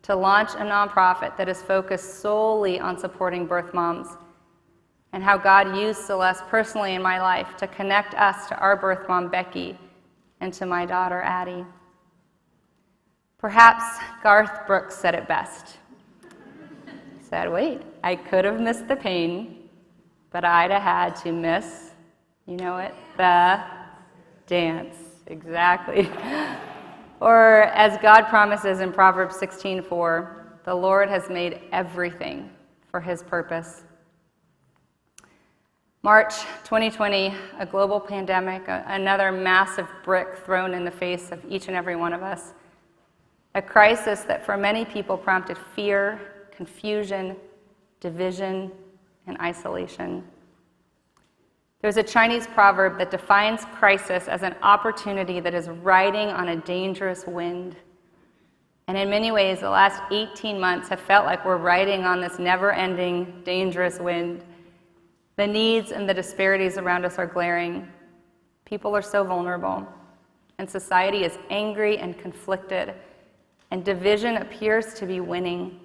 to launch a nonprofit that is focused solely on supporting birth moms, and how God used Celeste personally in my life to connect us to our birth mom, Becky, and to my daughter, Addie. Perhaps Garth Brooks said it best. He said, wait, I could have missed the pain, but I'd have had to miss, you know it, the dance. Exactly. Or as God promises in Proverbs 16:4, the Lord has made everything for his purpose. March 2020, a global pandemic, another massive brick thrown in the face of each and every one of us. A crisis that for many people prompted fear, confusion, division, and isolation. There's a Chinese proverb that defines crisis as an opportunity that is riding on a dangerous wind. And in many ways, the last 18 months have felt like we're riding on this never-ending, dangerous wind. The needs and the disparities around us are glaring. People are so vulnerable, and society is angry and conflicted, and division appears to be winning.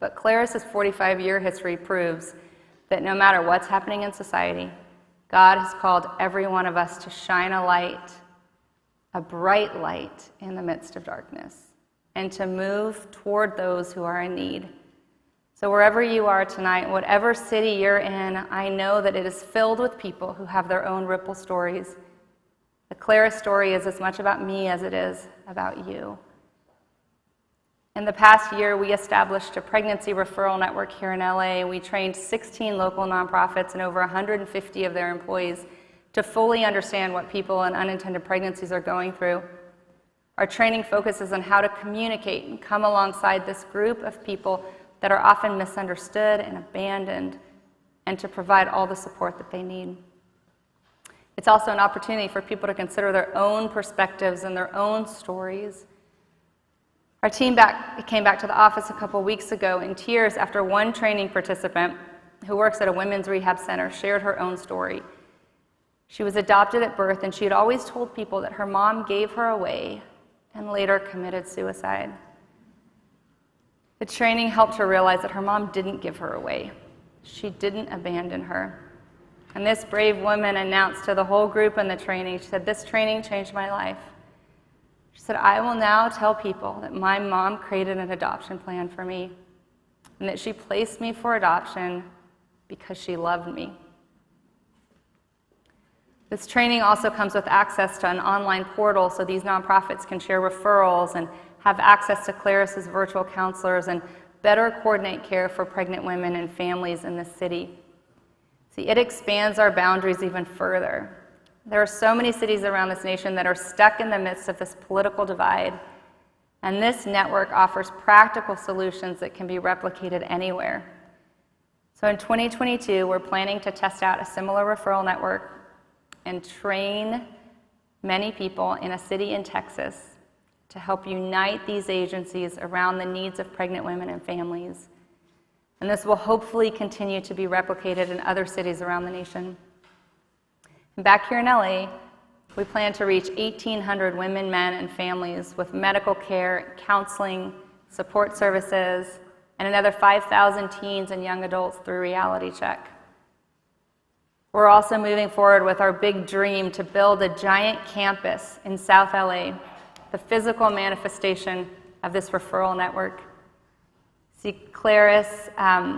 But Claris's 45-year history proves that no matter what's happening in society, God has called every one of us to shine a light, a bright light in the midst of darkness, and to move toward those who are in need. So wherever you are tonight, whatever city you're in, I know that it is filled with people who have their own ripple stories. The Claris story is as much about me as it is about you. In the past year, we established a pregnancy referral network here in LA. We trained 16 local nonprofits and over 150 of their employees to fully understand what people in unintended pregnancies are going through. Our training focuses on how to communicate and come alongside this group of people that are often misunderstood and abandoned, and to provide all the support that they need. It's also an opportunity for people to consider their own perspectives and their own stories. Our team came back to the office a couple weeks ago in tears after one training participant who works at a women's rehab center shared her own story. She was adopted at birth, and she had always told people that her mom gave her away and later committed suicide. The training helped her realize that her mom didn't give her away. She didn't abandon her. And this brave woman announced to the whole group in the training, she said, "This training changed my life." She said, "I will now tell people that my mom created an adoption plan for me, and that she placed me for adoption because she loved me." This training also comes with access to an online portal so these nonprofits can share referrals and have access to Claris's virtual counselors and better coordinate care for pregnant women and families in the city. See, it expands our boundaries even further. There are so many cities around this nation that are stuck in the midst of this political divide, and this network offers practical solutions that can be replicated anywhere. So in 2022, we're planning to test out a similar referral network and train many people in a city in Texas to help unite these agencies around the needs of pregnant women and families. And this will hopefully continue to be replicated in other cities around the nation. And back here in LA, we plan to reach 1,800 women, men, and families with medical care, counseling, support services, and another 5,000 teens and young adults through Reality Check. We're also moving forward with our big dream to build a giant campus in South LA, the physical manifestation of this referral network. See, Claris, I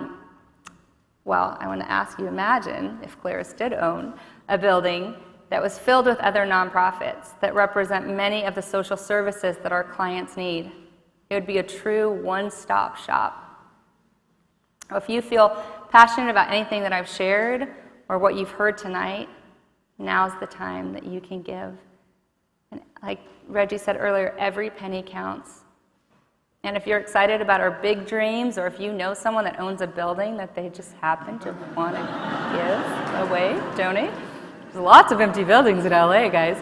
want to ask you, imagine if Claris did own a building that was filled with other nonprofits that represent many of the social services that our clients need. It would be a true one-stop shop. If you feel passionate about anything that I've shared or what you've heard tonight, now's the time that you can give. And like Reggie said earlier, every penny counts. And if you're excited about our big dreams, or if you know someone that owns a building that they just happen to want to give away, donate, there's lots of empty buildings in LA, guys.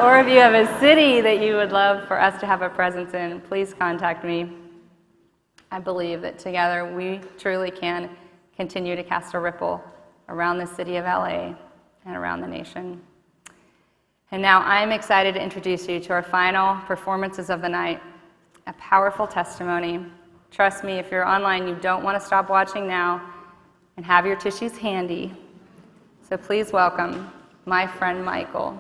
Or if you have a city that you would love for us to have a presence in, please contact me. I believe that together we truly can continue to cast a ripple around the city of LA and around the nation. And now I'm excited to introduce you to our final performances of the night, a powerful testimony. Trust me, if you're online, you don't want to stop watching now, and have your tissues handy. So please welcome my friend Michael.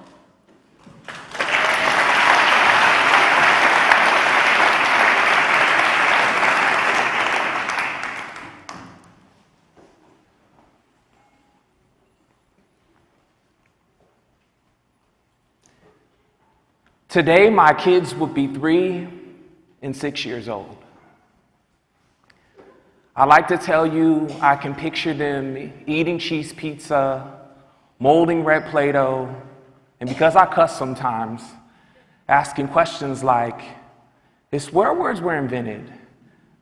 Today, my kids would be 3 and 6 years old. I like to tell you, I can picture them eating cheese pizza, molding red Play-Doh, and because I cuss sometimes, asking questions like, if swear words were invented,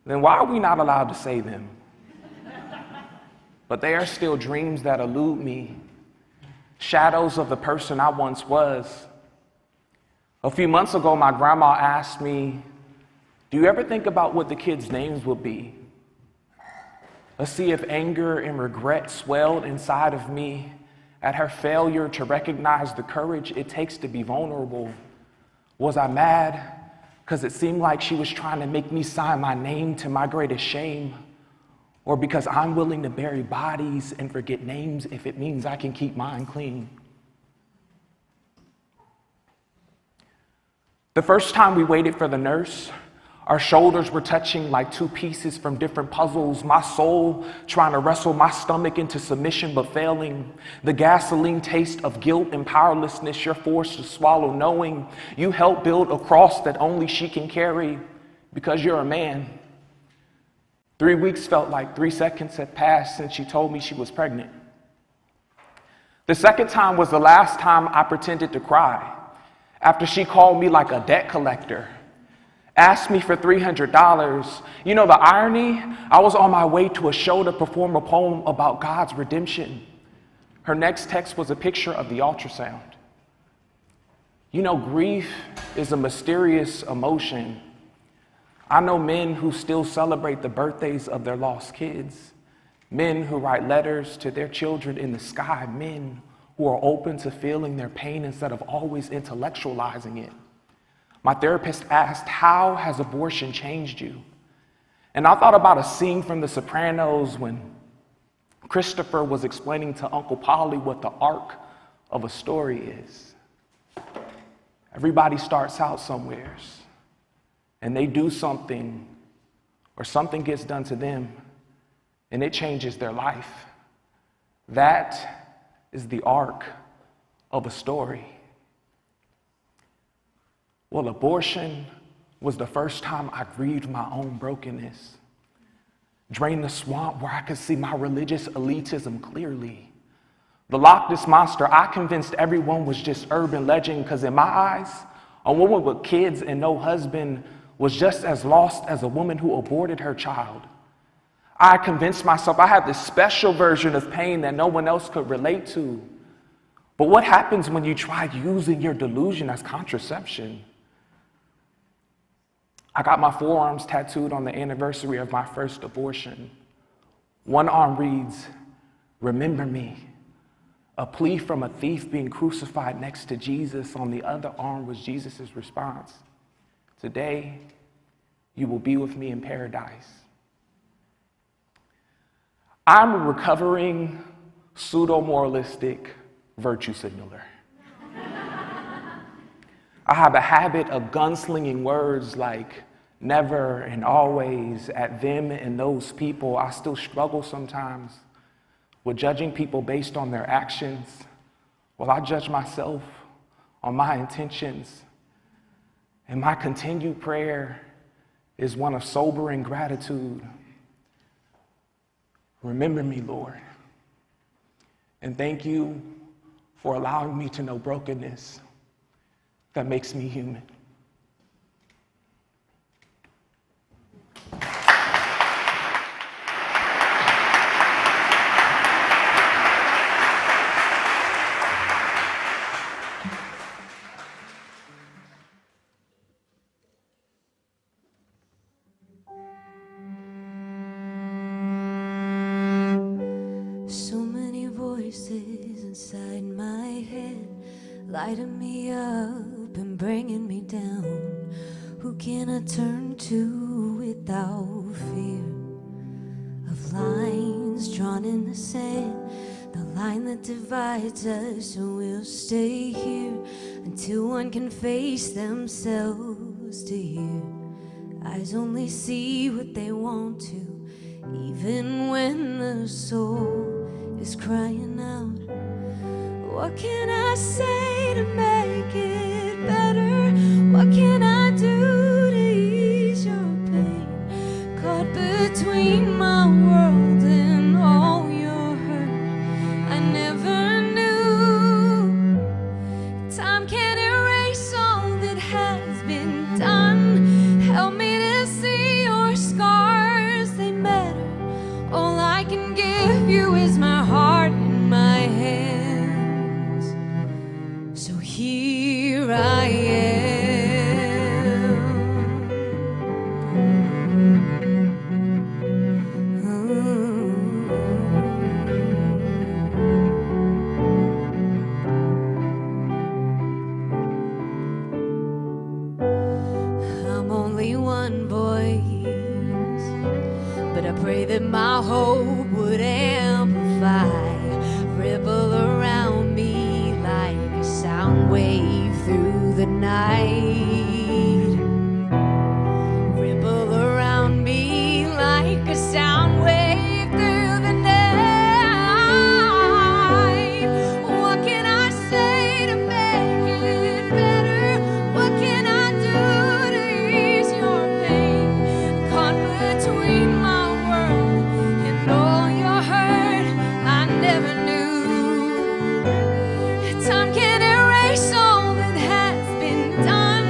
then why are we not allowed to say them? But they are still dreams that elude me, shadows of the person I once was. A few months ago, my grandma asked me, do you ever think about what the kids' names would be? A sea of anger and regret swelled inside of me at her failure to recognize the courage it takes to be vulnerable. Was I mad because it seemed like she was trying to make me sign my name to my greatest shame? Or because I'm willing to bury bodies and forget names if it means I can keep mine clean? The first time we waited for the nurse, our shoulders were touching like two pieces from different puzzles, my soul trying to wrestle my stomach into submission but failing. The gasoline taste of guilt and powerlessness you're forced to swallow, knowing you helped build a cross that only she can carry because you're a man. 3 weeks felt like 3 seconds had passed since she told me she was pregnant. The second time was the last time I pretended to cry. After she called me like a debt collector, asked me for $300. You know the irony? I was on my way to a show to perform a poem about God's redemption. Her next text was a picture of the ultrasound. You know, grief is a mysterious emotion. I know men who still celebrate the birthdays of their lost kids, men who write letters to their children in the sky, men who are open to feeling their pain instead of always intellectualizing it. My therapist asked, how has abortion changed you? And I thought about a scene from The Sopranos when Christopher was explaining to Uncle Polly what the arc of a story is. Everybody starts out somewheres, and they do something, or something gets done to them, and it changes their life. That is the arc of a story. Well, abortion was the first time I grieved my own brokenness, drained the swamp where I could see my religious elitism clearly. The Loch Ness Monster, I convinced everyone was just urban legend because in my eyes, a woman with kids and no husband was just as lost as a woman who aborted her child. I convinced myself I had this special version of pain that no one else could relate to. But what happens when you try using your delusion as contraception? I got my forearms tattooed on the anniversary of my first abortion. One arm reads, "Remember me," a plea from a thief being crucified next to Jesus. On the other arm was Jesus' response, "Today, you will be with me in paradise." I'm a recovering, pseudo-moralistic virtue signaler. I have a habit of gunslinging words like never and always at them and those people. I still struggle sometimes with judging people based on their actions, while I judge myself on my intentions. And my continued prayer is one of sobering gratitude. Remember me, Lord, and thank you for allowing me to know brokenness. that makes me human. So many voices inside my head, lighting me up and bringing me down. Who can I turn to without fear of lines drawn in the sand? The line that divides us, so we'll stay here until one can face themselves to hear. Eyes only see what they want to, even when the soul is crying out. What can I say to make it better? What can I do to ease your pain? Caught between my world and all your hurt, I never knew. Time can't erase all that has been done. Help me to see your scars, they matter. All I can give you is my heart and my hands. So here I I'm only one voice, but I pray that my hope would amplify, ripple around me like a sound wave through the night. Ripple around me like a sound wave through the night. What can I say to make it better? What can I do to ease your pain? Caught between my world and all your hurt, I never knew. Time can't erase all that has been done.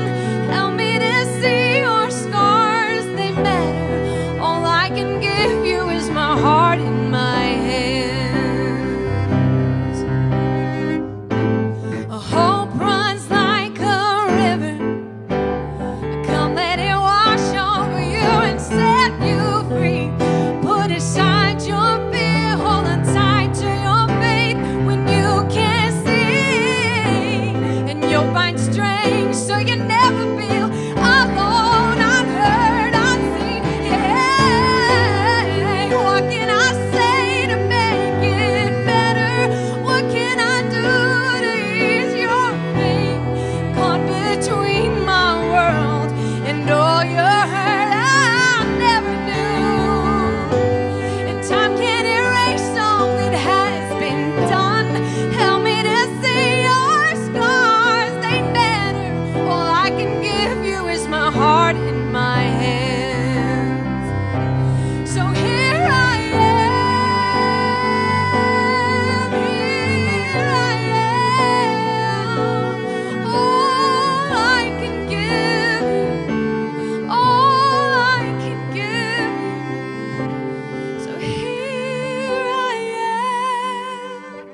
Help me to see your scars, they matter. All I can give you is my heart in my hands. Hope runs like a river. Come let it wash over you and set you free. Put aside your fear, hold on tight to your faith when you can't see, and you'll find strength so you never feel alone. I've heard, I've seen, yeah. What can I say to make it better? What can I do to ease your pain? Caught between my world and all your hurt, I never knew. And time can't erase all that has been done. Help me to see your scars, they matter. All I can give you is my heart in my hands. So here I am, here I am. All I can give you, all I can give you. So here I am,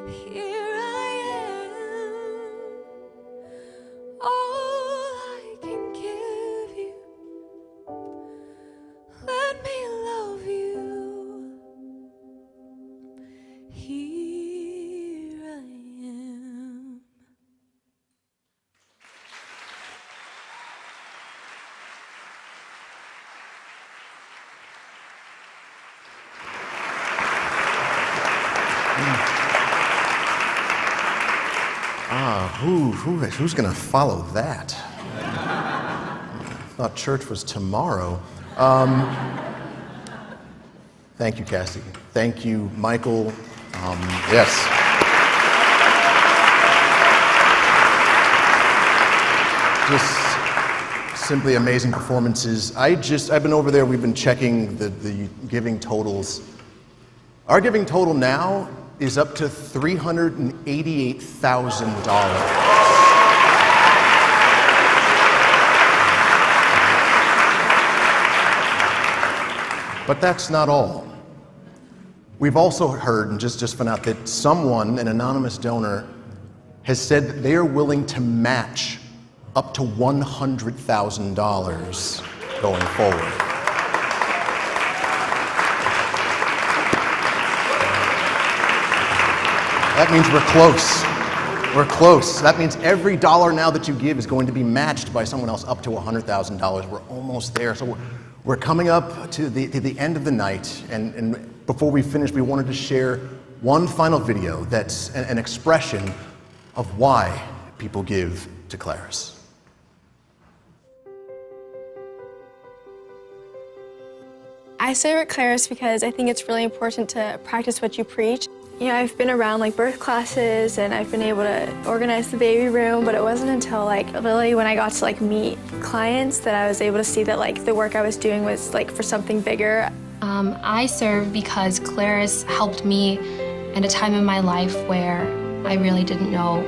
here I am. All I can give you. Let me love you. Here I am. Who's going to follow that? I thought church was tomorrow. Thank you, Cassie. Thank you, Michael. Yes. Just simply amazing performances. I've been over there, we've been checking the giving totals. Our giving total now is up to $388,000. But that's not all. We've also heard, and just found out, that someone, an anonymous donor, has said that they are willing to match up to $100,000 going forward. That means we're close. We're close. That means every dollar now that you give is going to be matched by someone else up to $100,000. We're almost there. So we're coming up to the end of the night, and before we finish, we wanted to share one final video that's an expression of why people give to Claris. I serve at Claris because I think it's really important to practice what you preach. You know, I've been around like birth classes and I've been able to organize the baby room, but it wasn't until like literally when I got to like meet clients that I was able to see that like the work I was doing was like for something bigger. I serve because Claris helped me at a time in my life where I really didn't know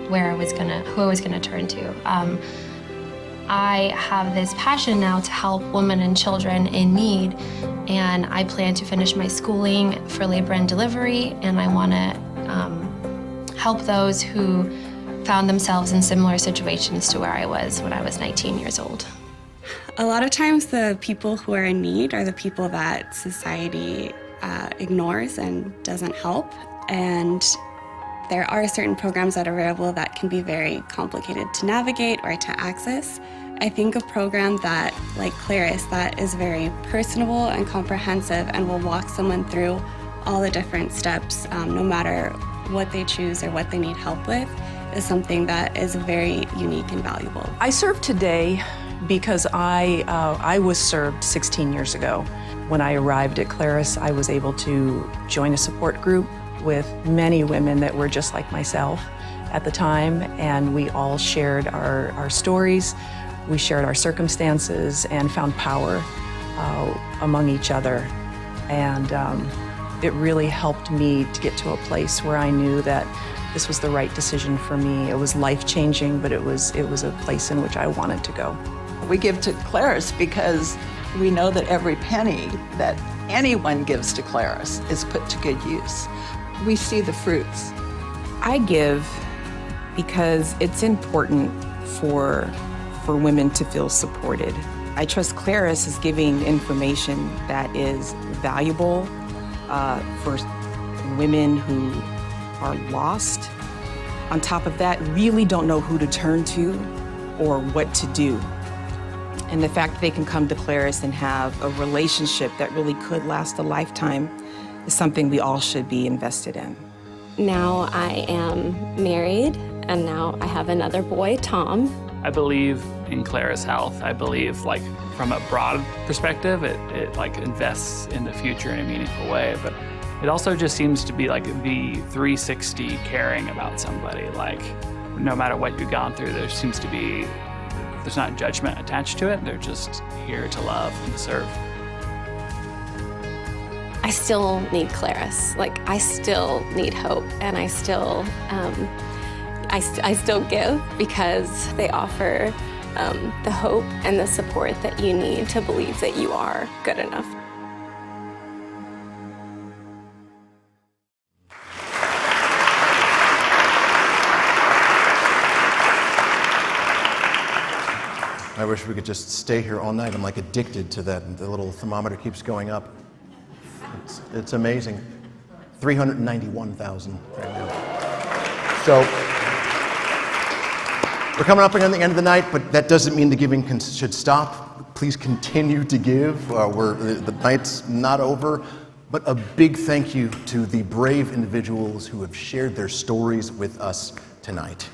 who I was gonna turn to. I have this passion now to help women and children in need, and I plan to finish my schooling for labor and delivery, and I want to help those who found themselves in similar situations to where I was when I was 19 years old. A lot of times the people who are in need are the people that society ignores and doesn't help, and there are certain programs that are available that can be very complicated to navigate or to access. I think a program that, like Claris, that is very personable and comprehensive and will walk someone through all the different steps, no matter what they choose or what they need help with, is something that is very unique and valuable. I serve today because I was served 16 years ago. When I arrived at Claris, I was able to join a support group with many women that were just like myself at the time, and we all shared our stories, we shared our circumstances, and found power among each other. And it really helped me to get to a place where I knew that this was the right decision for me. It was life-changing, but it was a place in which I wanted to go. We give to Claris because we know that every penny that anyone gives to Claris is put to good use. We see the fruits. I give because it's important for women to feel supported. I trust Claris is giving information that is valuable for women who are lost. On top of that, really don't know who to turn to or what to do. And the fact that they can come to Claris and have a relationship that really could last a lifetime is something we all should be invested in. Now I am married, and now I have another boy, Tom. I believe in Claris Health. I believe, like, from a broad perspective, it like invests in the future in a meaningful way, but it also just seems to be like the 360 caring about somebody. Like, no matter what you've gone through, there's not judgment attached to it. They're just here to love and to serve. I still need Claris. Like, I still need hope, and I still give because they offer the hope and the support that you need to believe that you are good enough. I wish we could just stay here all night. I'm like addicted to that. The little thermometer keeps going up. It's amazing. 391,000 right now. So we're coming up again at the end of the night, but that doesn't mean the giving should stop. Please continue to give. The night's not over. But a big thank you to the brave individuals who have shared their stories with us tonight.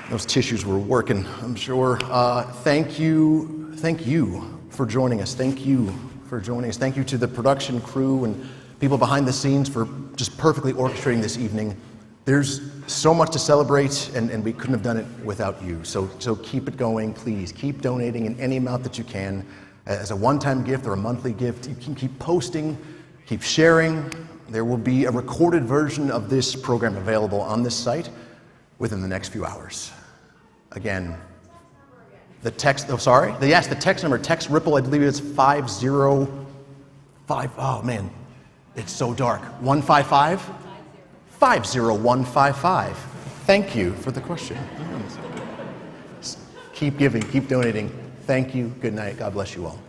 Those tissues were working, I'm sure. Thank you for joining us. Thank you for joining us. Thank you to the production crew and people behind the scenes for just perfectly orchestrating this evening. There's so much to celebrate, and we couldn't have done it without you. So keep it going, please. Keep donating in any amount that you can, as a one-time gift or a monthly gift. You can keep posting, keep sharing. There will be a recorded version of this program available on this site, within the next few hours. Again, the text, the text number, text Ripple, I believe it's 505, oh man, it's so dark. 155? 50155. Thank you for the question. Keep giving, keep donating. Thank you, good night, God bless you all.